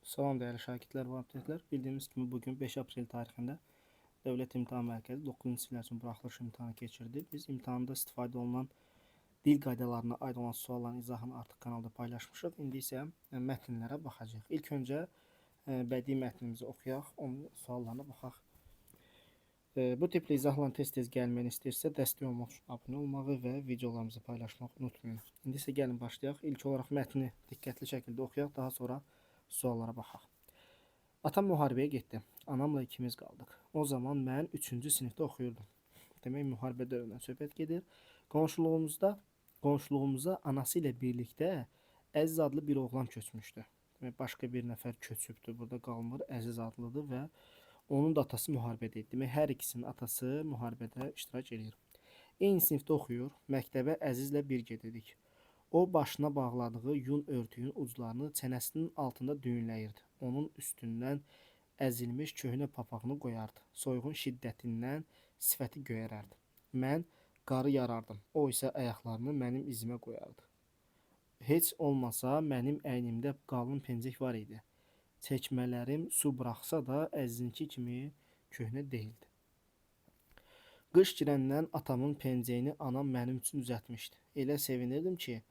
Salam değerli şagirdlər və abituriyentlər. Bildiyimiz kimi bugün 5 aprel tarixində Dövlət İmtahan Mərkəzi 9-cu siniflər üçün buraxılış imtahanı keçirdi. Biz imtahanda istifadə olunan dil qaydalarına aid olan sualların izahını artıq kanalda paylaşmışıq. İndi isə mətnlərə baxacağıq. İlk öncə bədii mətnimizi oxuyaq, onun suallarına baxaq. Bu tipli izahla tez-tez gəlməni istəyirsə, dəstək olmaq üçün abunə olmağı və videolarımızı paylaşmaq unutmayın. İndi isə gəlin başlayaq. İlk olaraq mətni diqqətli şəkildə oxuyaq, daha sonra suallara baxaq. Atam müharibəyə getdi. Anamla ikimiz qaldıq. O zaman mən 3-cü sinifdə oxuyurdum. Demək, müharibə dövründən söhbət gedir. Qonşuluğumuza anası ilə birlikdə Əziz adlı bir oğlan köçmüşdü. Demək, başqa bir nəfər köçübdür. Burada qalmır. Əziz adlıdır və onun da atası müharibədə idi. Demək, hər ikisinin atası müharibədə iştirak edir. Eyni sinifdə oxuyur. Məktəbə Əzizlə bir gedirik. O başına bağladığı yun örtüyün uclarını çənəsinin altında düyünləyirdi. Onun üstündən əzilmiş köhnə papağını qoyardı. Soyuğun şiddətindən sifəti göyərərdi. Mən qarı yarardım. O isə ayaqlarını mənim izimə qoyardı. Heç olmasa mənim əynimdə qalın pencək var idi. Çəkmələrim su buraxsa da əzizinki kimi köhnə deyildi. Qış girəndən atamın pencəyini anam mənim üçün düzəltmişdi. Elə sevinirdim ki,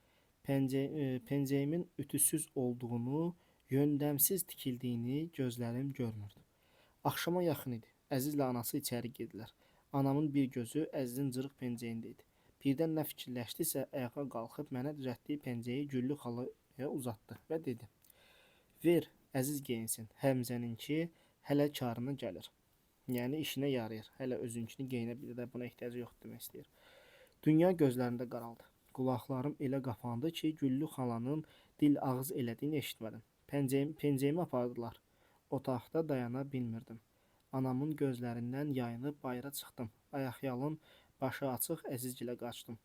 pencəyimin ütüsüz olduğunu, yöndəmsiz tikildiyini gözlərim görmürdü. Axşama yaxın idi. Əzizlə anası içəri girdilər. Anamın bir gözü Əzizin cırıq pencəyində idi. Birdən nə fikirləşdisə, ayağa qalxıb mənə düzəltdiyi pencəyi Güllü xalaya uzatdı və dedi: "Ver, Əziz geyinsin. Həmzəninki hələ karına gəlir." Yəni işinə yarayır. Hələ özünkünü geyinə bilir də, buna ehtiyacı yoxdur demək istəyir. Dünya gözlərində qaraldı. Qulaqlarım elə qapandı ki, Güllü xalanın dil ağız elədiyini eşitmədim. Pencəyimi apardılar. Otaqda dayana bilmirdim. Anamın gözlərindən yayınıb bayıra çıxdım. Ayaqyalın, başı açıq Əzizgilə qaçdım.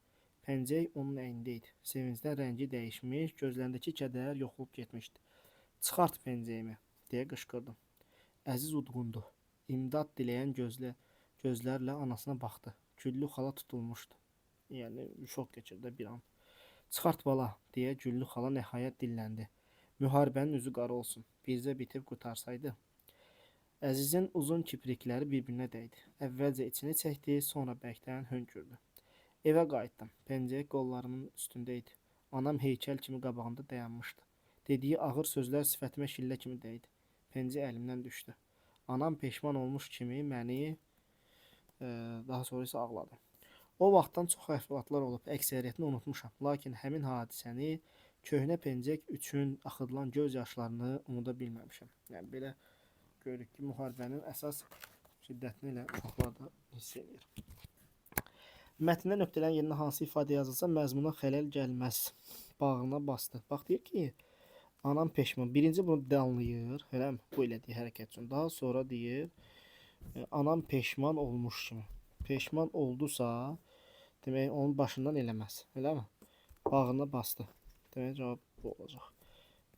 Pencək onun əynində idi. Sevincdən rəngi dəyişmiş, gözlərindəki kədər yoxulub getmişdi. "Çıxart pencəyimi!" deyə qışqırdım. Əziz udğundu. İmdad diləyən gözlərlə anasına baxdı. Güllü xala tutulmuşdu. Yəni şok keçirdi bir an. "Çıxart bala!" deyə Güllü xala nəhayət dilləndi. "Müharibənin üzü qara olsun. Bircə bitib qurtarsaydı." Əzizin uzun kiprikləri bir-birinə dəydi. Əvvəlcə içini çəkdi, sonra bərkdən hönkürdü. Evə qayıtdım. Pencək qollarımın üstündə idi. Anam heykəl kimi qabağımda dayanmışdı. Dediyi ağır sözlər sifətimə şillə kimi dəydi. Pencək əlimdən düşdü. Anam peşman olmuş kimi məni, daha sonra isə ağladı. O vaxtdan çox əhvalatlar olub, əksəriyyətini unutmuşam. Lakin həmin hadisəni, köhnə pencək üçün axıdılan göz yaşlarını unuda bilməmişəm. Yəni belə görürük ki, müharibənin əsas şiddətini ilə uşaqlar da hiss edir. Mətndə nöqtələrin yerinə hansı ifadə yazılsa məzmuna xələl gəlməz. Bağrına bastı. Bax deyir ki, anam peşman. Birinci bunu danlayır, eləmi? Bu elədiyi hərəkət üçün. Daha sonra deyir, anam peşman olmuş kimi. Peşman oldusa, demək onun başından eləməz, eləmi? Bağrına bastı. Demək cavab bu olacaq.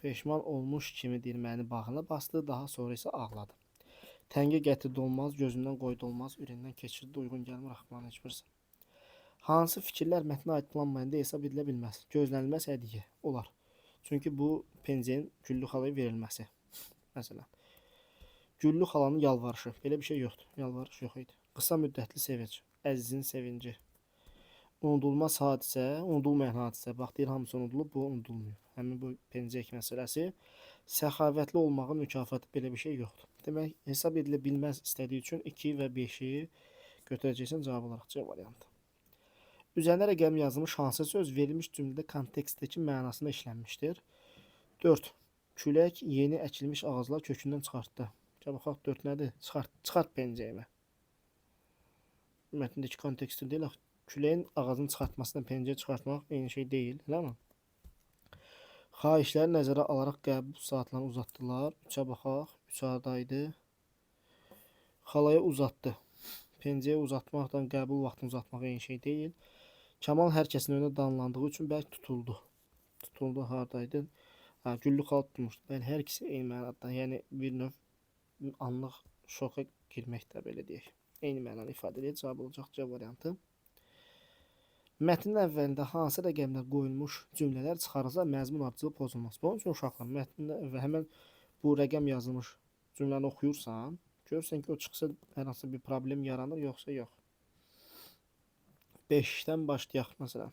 Peşman olmuş kimi deyir, məni bağrına bastı, daha sonra isə ağladı. Təngə gətirdi olmaz, gözündən qoydu olmaz, ürəyindən keçirdi, uyğun gəlmir axmağın heç birisi. Hansı fikirlər mətnə aydınlanmayanda hesab edilə bilməz? Gözlənilməz hədiyyə olar. Çünki bu pencəyin Güllü xalaya verilməsi. Məsələn, Güllü xalanın yalvarışı. Belə bir şey yoxdur. Yalvarış yox idi. Qısa müddətli sevinç. Əzizin sevinci. Unudulmaz hadisə, unudulmayan hadisə. Bax deyir, hamısı unudulub, bu unudulmuyor. Həmin bu pencək məsələsi. Səxavətli olmağın mükafatı, belə bir şey yoxdur. Demək, hesab edilə bilməz istədiyi üçün 2 və 5-i götürəcəksən cavab olaraq C variantı. Üzərində rəqəm yazılmış hansı söz verilmiş cümlədə kontekstdəki mənasına işlənmişdir? 4. Külək yeni əkilmiş ağaclar kökündən çıxartdı. Baxaq 4 nədir? Çıxart pencəyimi. Mətndəki kontekstdə deyil, küləyin ağacını çıxartmasından pencəyi çıxartmaq eyni şey deyil, eləmi? Xahişləri nəzərə alaraq qəbul saatlarını uzatdılar. 3-ə baxaq. 3 hardaydı? Xalaya uzatdı. Pencəyi uzatmaqdan qəbul vaxtını uzatmaq eyni şey deyil. Kamal hər kəsin önünə danlandığı üçün bəlkə tutuldu. Tutuldu hardaydı? Güllü xala tutulmuşdu. Bəli, hər ikisi eyni mənada. Yəni bir növ anlıq şoka girmək də belə deyək. Eyni mənanı ifadə edir. Cavab olacaq C variantı. Mətnin əvvəlində hansı rəqəmlər qoyulmuş cümlələr çıxarılsa məzmun ardıcılığı pozulmaz. Bunun üçün uşaqlar mətndə və həmən bu rəqəm yazılmış cümləni oxuyursan, görürsən ki, o çıxsa hər hansı bir problem yaranır, yoxsa yox. 5-dən başlayaq məsələn.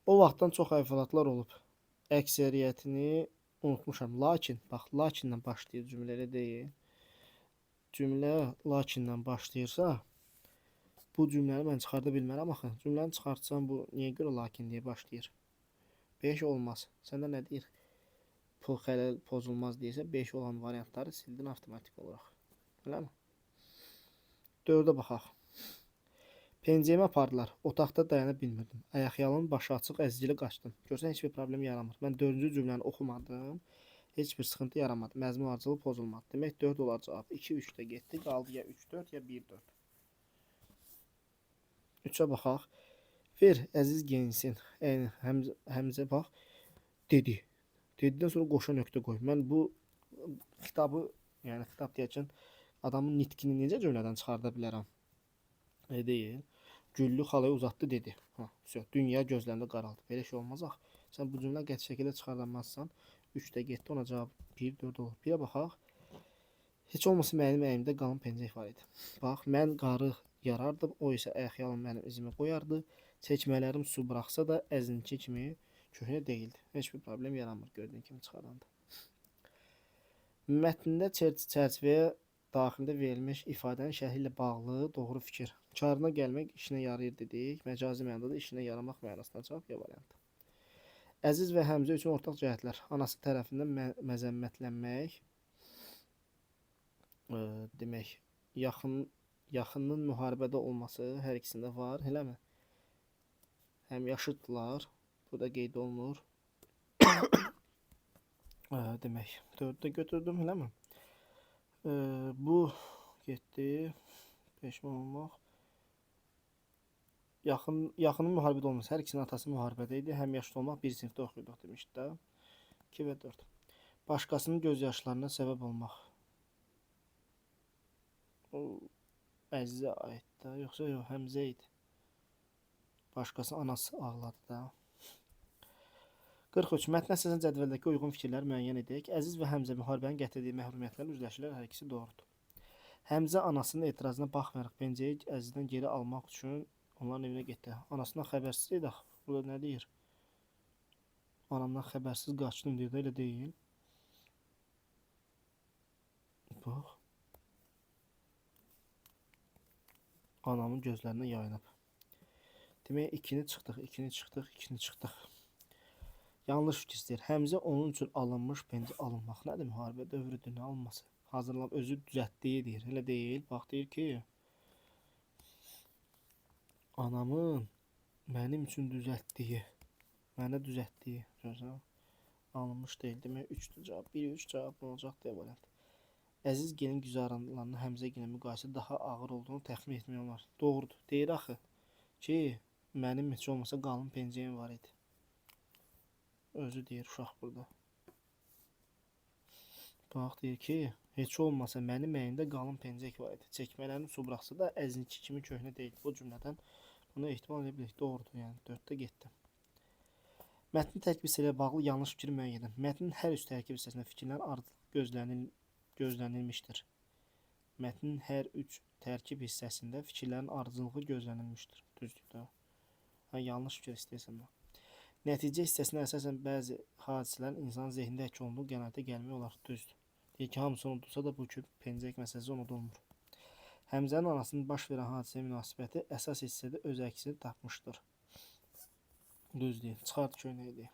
O vaxtdan çox əhvalatlar olub. Əksəriyyətini unutmuşam. Lakin, bax, lakinlə başlayır cümlə, elə deyil. Cümlə lakinlə başlayırsa, bu cümləni mən çıxarda bilmərəm axı. Cümləni çıxartsam bu niyə görə lakin deyə başlayır? 5 olmaz. Səndə nə deyir? Bu xələl pozulmaz deyirsə 5 olan variantları sildin avtomatik olaraq. Eləmi? 4-ə baxaq. Pencəyimi apardılar. Otaqda dayana bilmirdim. Ayaqyalın, başı açıq, əzgili qaçdım. Görsən heç bir problem yaramır. Mən 4-cü cümləni oxumadım. Heç bir sıxıntı yaramadı. Məzmun ardıcılı pozulmadı. Demək 4 olar cavab. 2-3 də getdi. Qaldı ya 3-4 ya 1-4. 3-ə baxaq. Ver, əziz gençsin. Həmzə bax. Dedi. Dedidən sonra qoşa nöqtə qoy. Mən bu kitabı, yəni kitab deyəcəm, adamın nitqini necə cümlədən çıxarda bilərəm? Deyil. Güllü xalaya uzatdı dedi. Dünya gözlərində qaraldı. Belə şey olmaz axı. Sən bu cümlə qəti şəkildə çıxardanmazsan, 3 də getdi, ona cavab 1-4 olur. Bir baxaq. Heç olmasa mənim əyimdə qalın pencək var idi. Bax, mən qarı yarardım, o isə ayaqyalın mənim izimi qoyardı. Çəkmələrim su buraxsa da əzinki kimi köhnə deyildi. Heç bir problem yaranmır gördüyün kimi çıxaranda. Mətndə çərçivəyə daxilində verilmiş ifadənin şərhi ilə bağlı doğru fikir. Karına gəlmək işinə yarayır dedik. Məcazi mənada da işinə yaramaq mənasına cavab ya variantı. Əziz və Həmzə üçün ortaq cəhətlər. Anası tərəfindən məzəmmətlənmək, demək, yaxının müharibədə olması hər ikisində var, eləmi? Həm yaşıddılar, bu da qeyd olunur. Demək, 4-də götürdüm, eləmi? Bu getdi, peşman olmaq. Yaxının müharibədə olması, hər ikisinin atası müharibədə idi, həm yaşlı olmaq, bir sinifdə oxuyurduq demişdi də. 2 və 4. Başqasının gözyaşlarına səbəb olmaq. O Əzizə aiddə, yoxsa yox, Həmzə idi. Başqası anası ağladı da. 43. Mətn əsasında cədvəldəki uyğun fikirləri müəyyən edək. Əziz və Həmzə müharibənin gətirdiyi məhrumiyyətlərlə üzləşirlər, hər ikisi doğrudur. Həmzə anasının etirazına baxmayaraq pencəyi Əzizdən geri almaq üçün onların evinə getdi. Anasından xəbərsiz idi. Burada nə deyir? Anamdan xəbərsiz qaçdım deyir də, elə deyil. Bax. Anamın gözlərinə yayınıb. Demək, 2-ni çıxdıq. Yanlış fikir istəyir. Həmzə onun üçün alınmış pencə alınmaq nədir? Müharibə dövrüdür, nə alınması? Hazırlanıb özü düzəltdiyi deyir. Elə deyil. Bax, deyir ki, anamın mənim üçün düzəltdiyi, mənə düzəltdiyi, görürsən, alınmış deyil. Demək, 3-dür cavab. 1-3 cavab nə olacaq deyə variant. Əziz gelin güzəranlarının Həmzə gilə müqayisə daha ağır olduğunu təxmin etmək olar. Doğrudur. Deyir axı ki, mənim heç olmasa qalın pencəyim var idi. Özü deyir uşaq burada. Bax, deyir ki, heç olmasa mənim əyimdə qalın pencək var idi. Çəkmələrini su buraxsa da əzinki kimi köhnə deyil. Bu cümlədən bunu ehtimal edə bilərik. Doğrudur, yəni 4-də getdim. Mətnin tərkib hissələri bağlı yanlış fikri müəyyən edin. Mətnin hər üst tərkib hissəsində fikirlər ardılıq gözlənilmişdir. Mətnin hər 3 tərkib hissəsində fikirlərin ardıcılığı gözlənilmişdir. Düzdür. Yanlış fikir istəyirsən bax. Nəticə hissəsinə əsasən bəzi hadisələrin insan zehnində həkk olunduğu qənaətə gəlmək olar. Düzdür. Deyir ki, hamısı unudulsa da bu ki, pencək məsələsi unudulmur. Həmzənin anasının baş verən hadisəyə münasibəti əsas hissədə öz əksini tapmışdır. Düzdür. Çıxart köynəyi.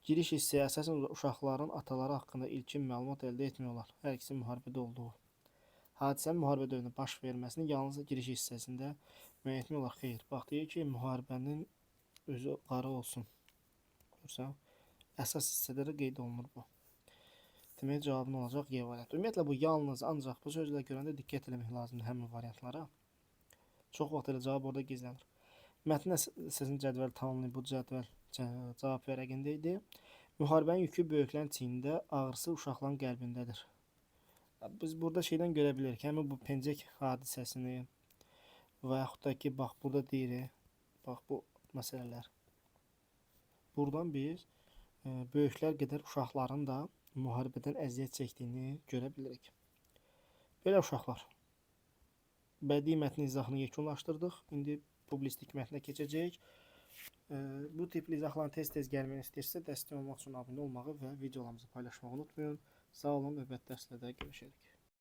Giriş hissəyə əsasən uşaqların ataları haqqında ilkin məlumat əldə etmək olar. Hər ikisi müharibədə olduğu. Hadisənin müharibə dövründə baş verməsini yalnız giriş hissəsində müəyyən etmək olar. Xeyr. Bax, deyir ki, müharibənin özü qarı olsun. Görürsən? Əsas hissədə də qeyd olunur bu. Demək, cavabın olacaq Y variantı. Ümumiyyətlə, bu yalnız, ancaq bu sözlə görəndə diqqət eləmək lazımdır həmin variantlara. Çox vaxt elə cavab orada gizlənir. Mətn əsasını cədvəl tamamlayın. Bu cədvəl cavab vərəqində idi. Müharibənin yükü böyüklərin çiynində, ağrısı uşaqların qəlbindədir. Biz burada şeydən görə bilirik. Həmin bu pencək hadisəsini və yaxud da ki, bax, burada deyirik. Bax, bu məsələlər. Buradan biz böyüklər qədər uşaqların da müharibədən əziyyət çəkdiyini görə bilirik. Belə uşaqlar. Bədii mətnin izahını yekunlaşdırdıq. İndi publistik mətnə keçəcəyik. Bu tipli izahların tez-tez gəlməni istəyirsə, dəstək olmaq üçün abunə olmağı və videolarımızı paylaşmağı unutmayın. Sağ olun, növbəti dərslərdə görüşərik.